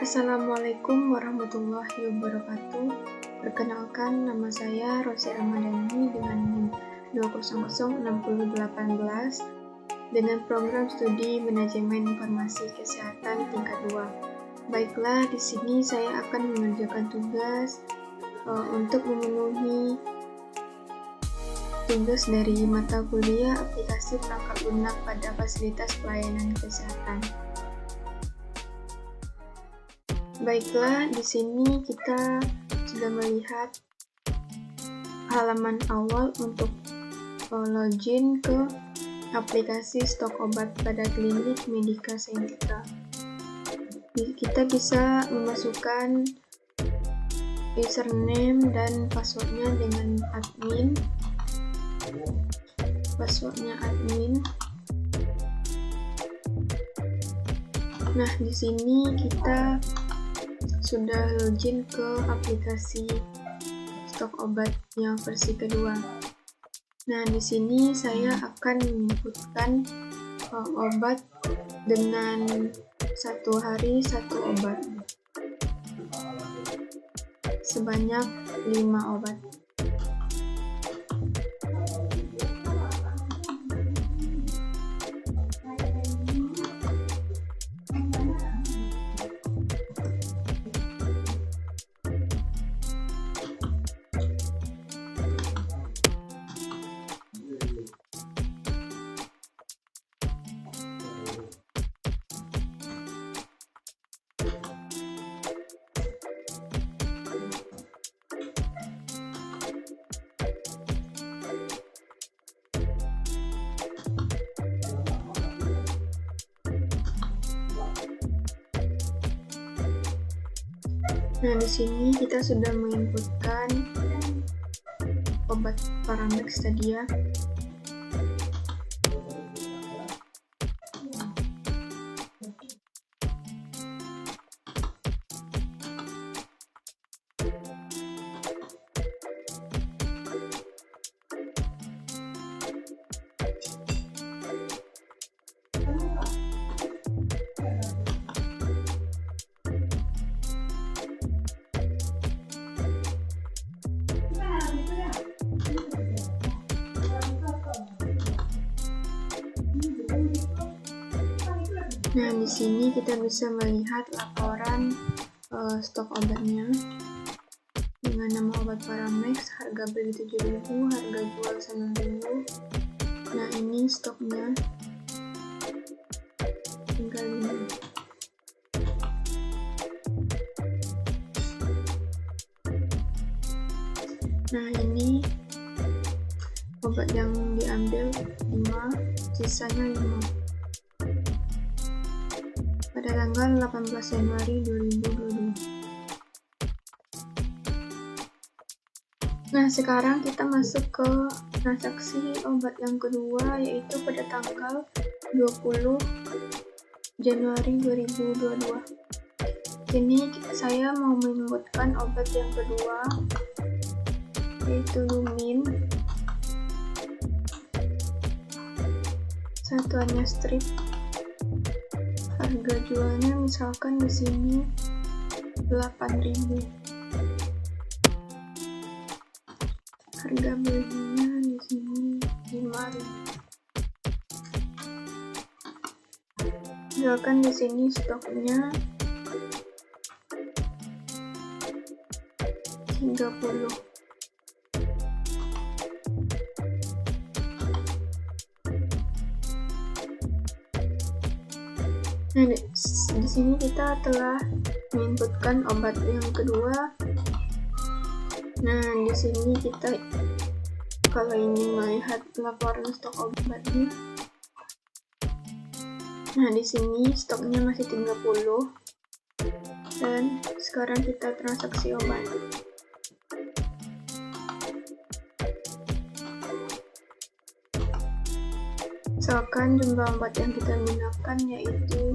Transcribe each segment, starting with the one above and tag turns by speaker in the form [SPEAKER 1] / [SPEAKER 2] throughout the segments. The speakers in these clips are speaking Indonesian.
[SPEAKER 1] Assalamualaikum warahmatullahi wabarakatuh. Perkenalkan, nama saya Rosi Ramadhani dengan NIM 2006018 dengan program studi Manajemen Informasi Kesehatan tingkat 2. Baiklah, di sini saya akan mengerjakan tugas untuk memenuhi tugas dari mata kuliah aplikasi perangkat lunak pada fasilitas pelayanan kesehatan. Baiklah, di sini kita sudah melihat halaman awal untuk login ke aplikasi stok obat pada klinik Medica Saintika. Kita bisa memasukkan username dan passwordnya dengan admin. Passwordnya admin. Nah, di sini kita sudah login ke aplikasi stok obat yang versi kedua. Nah, di sini saya akan menginputkan obat dengan satu hari satu obat sebanyak 5 obat. Nah, di sini kita sudah menginputkan obat Paramex tadi ya. Nah, di sini kita bisa melihat laporan stok obatnya dengan nama obat Paramex, harga beli 7.000, harga jual 9.000. Nah, ini stoknya tinggal ini. Nah, ini obat yang diambil 5, sisanya 5. Pada tanggal 18 Januari 2022. Nah, sekarang kita masuk ke transaksi obat yang kedua, yaitu pada tanggal 20 Januari 2022. Ini saya mau menyebutkan obat yang kedua, yaitu Lumin. Satuannya strip. Harga jualnya misalkan di sini 8.000. Harga belinya di sini 5.000. Misalkan di sini stoknya 30. Nah, di sini kita telah menginputkan obat yang kedua. Nah, di sini kita kalau ingin melihat laporan stok obatnya. Nah, di sini stoknya masih 30. Dan sekarang kita transaksi obat. Misalkan jumlah obat yang kita gunakan yaitu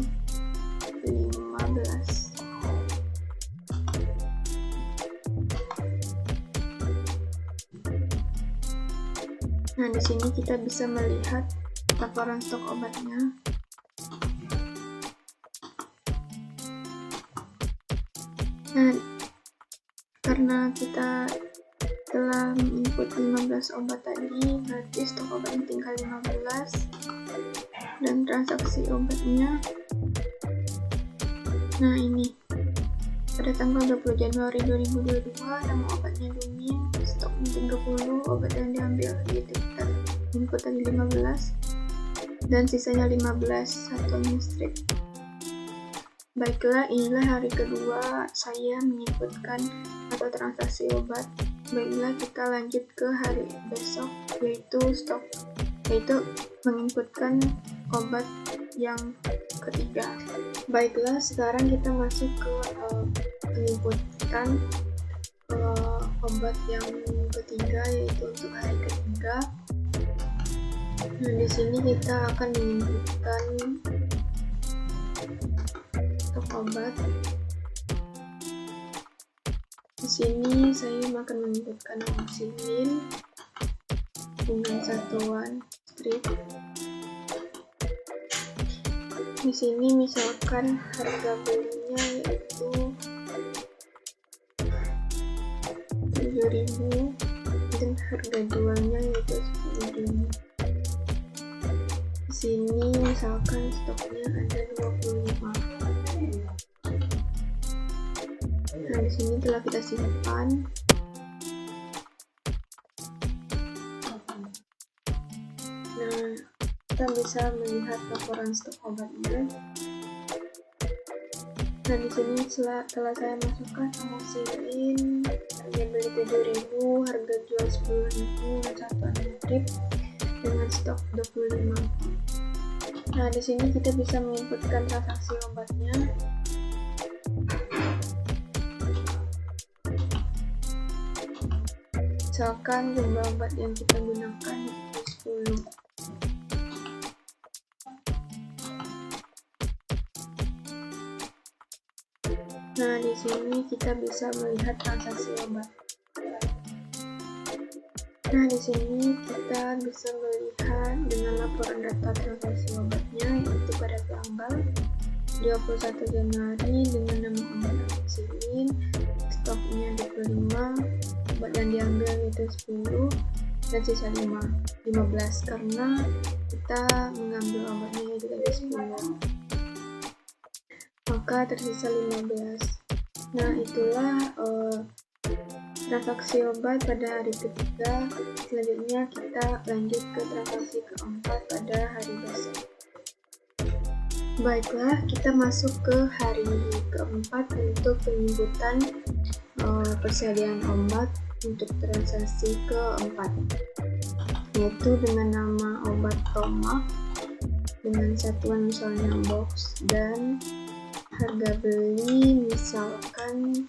[SPEAKER 1] 15. Nah, di sini kita bisa melihat laporan stok obatnya. Nah, karena kita telah input 15 obat tadi, berarti stok obatnya tinggal 15 dan transaksi obatnya. Nah, ini pada tanggal 20 Januari 2022 nama obatnya Lumin, stoknya 30, obat yang diambil yaitu kita input tadi 15 dan sisanya 15 satuannya strip. Baiklah, inilah hari kedua saya menginputkan atau transaksi obat. Baiklah, kita lanjut ke hari besok, yaitu stok, yaitu menginputkan obat yang ketiga. Baiklah, sekarang kita masuk ke menginputkan obat yang ketiga, yaitu untuk hari ketiga. Nah, di sini kita akan menginputkan stok obat. Di sini saya akan menginputkan amoxicillin dengan satuan strip. Di sini misalkan harga belinya yaitu 7.000 dan harga jualnya yaitu 10.000. Di sini misalkan stoknya ada 25. Nah, di sini telah kita simpan. Nah, kita bisa melihat laporan stok obatnya. Nah, di sini telah saya masukkan amoxicillin, harga beli 7.000, harga jual 10.000, dan satuan strip dengan stok 25. Nah, di sini kita bisa menginputkan transaksi obatnya. Misalkan jumlah obat yang kita gunakan itu 10. Nah, di sini kita bisa melihat transaksi obat. Nah, di sini kita bisa melihat dengan laporan data transaksi obatnya, yaitu pada tanggal 21 Januari dengan nama obat amoxicillin, stoknya 25, obat yang diambil yaitu 10 dan sisa 15 karena kita mengambil obatnya yaitu tadi 10, maka tersisa 15. Nah, itulah transaksi obat pada hari ketiga. Selanjutnya kita lanjut ke transaksi keempat pada hari besok. Baiklah, kita masuk ke hari keempat untuk penyebutan persediaan obat untuk transaksi keempat, yaitu dengan nama obat Tomax dengan satuan misalnya box dan harga beli misalkan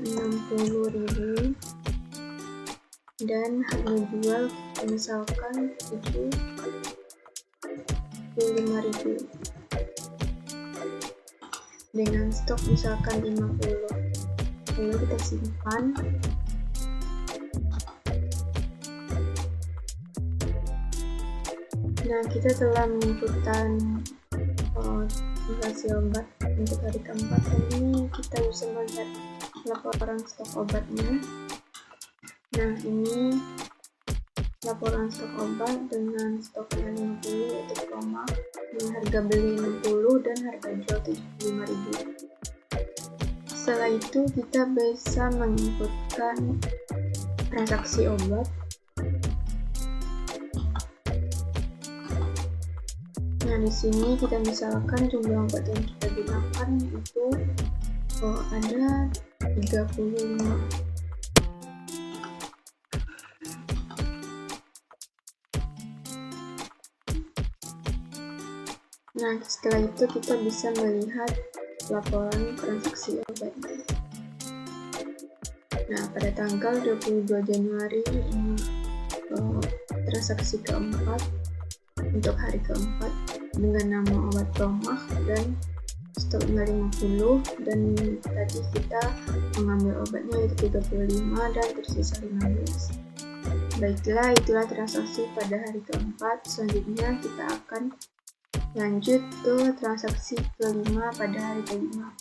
[SPEAKER 1] 60.000 dan harga jual misalkan 75.000 dengan stok misalkan 50. Lalu kita simpan. Nah, kita telah menginputkan transaksi obat untuk hari keempat. Ini kita bisa melihat laporan stok obatnya. Nah, ini laporan stok obat dengan stoknya 50 yaitu Tomax dengan harga beli 60 dan harga jual 75.000. Setelah itu kita bisa menginputkan transaksi obat. Nah, di sini kita misalkan jumlah obat yang kita gunakan itu ada 35. Nah, setelah itu kita bisa melihat laporan transaksi obatnya. Nah, pada tanggal 22 Januari ini transaksi keempat untuk hari keempat dengan nama obat Tomax dan stoknya 50 dan tadi kita mengambil obatnya yaitu 35 dan tersisa 15. Baiklah, itulah transaksi pada hari keempat. Selanjutnya kita akan lanjut ke transaksi kelima pada hari kelima.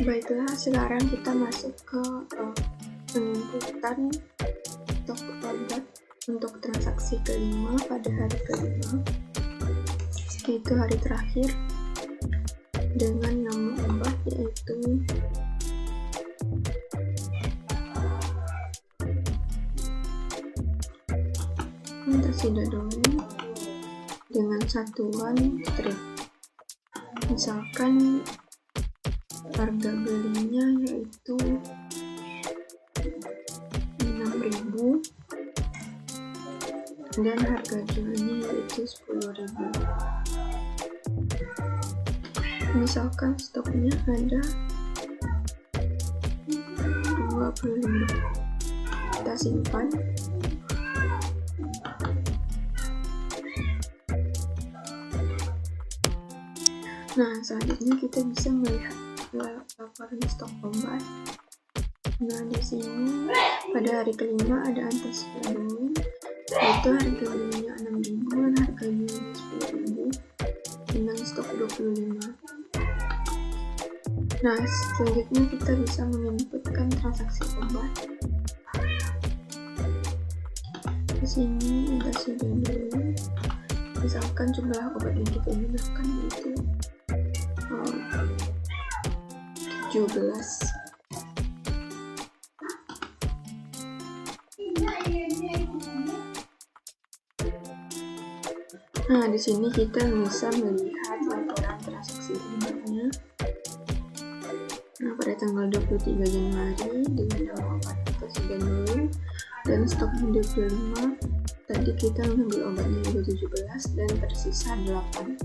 [SPEAKER 1] Baiklah, sekarang kita masuk ke penginputan stok obat untuk transaksi kelima pada hari kelima, yaitu hari terakhir, dengan nama obat yaitu Antasidodon dengan satuan strip. Misalkan harga belinya yaitu 6.000 dan harga jualnya yaitu 10.000. Misalkan stoknya ada 25, kita simpan. Nah, selanjutnya kita bisa melihat laporan stok obat. Nah, di sini pada hari kelima ada Antasidodon, yaitu harga belinya 6.000 dan harga jualnya 10.000 dengan stok 25. Nah, selanjutnya kita bisa menginputkan transaksi obat. Di sini Antasidodon, misalkan jumlah obat yang kita gunakan yaitu 17. Nah, di sini kita bisa melihat laporan transaksi obatnya. Nah, pada tanggal 23 Januari dengan nama obat Antasidodon dan stok 25. Tadi kita mengambil obatnya yaitu 17 dan tersisa 8.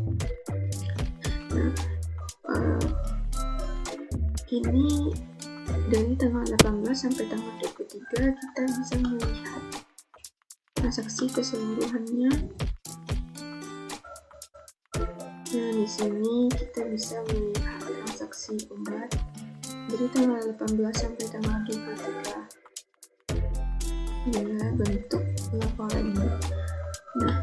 [SPEAKER 1] Nah, ini dari tanggal 18 sampai tanggal 23 kita bisa melihat transaksi keseluruhannya. Nah, di sini kita bisa melihat transaksi obat dari tanggal 18 sampai tanggal 23. Inilah bentuk laporannya. Nah,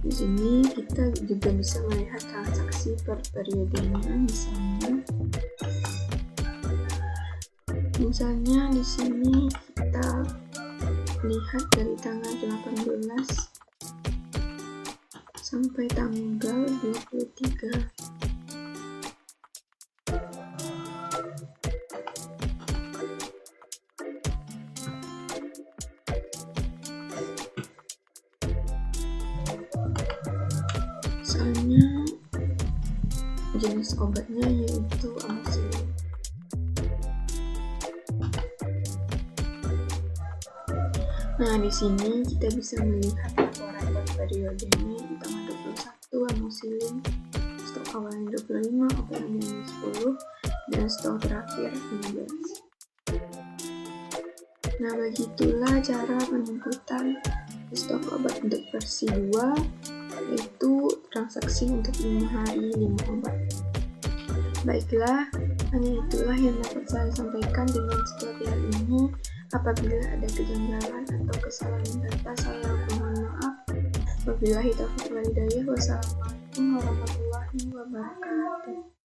[SPEAKER 1] di sini kita juga bisa melihat transaksi per periodenya. Misalnya di sini kita lihat dari tanggal 18 sampai tanggal 23. Misalnya jenis obatnya yaitu amoxicillin. Nah, di sini kita bisa melihat laporan per periodenya di tanggal 21 amoxicillin, stok awalnya 25, awalnya 10, dan stok terakhir 15. Nah, begitulah cara penginputan stok obat untuk versi 2, yaitu transaksi untuk 5 hari 5 obat. Baiklah, hanya itulah yang dapat saya sampaikan dengan tutorial ini. Apabila ada kejanggalan atau kesalahan data, saya mohon maaf. Wabillahi taufiq wal hidayah. Wassalamualaikum warahmatullahi wabarakatuh.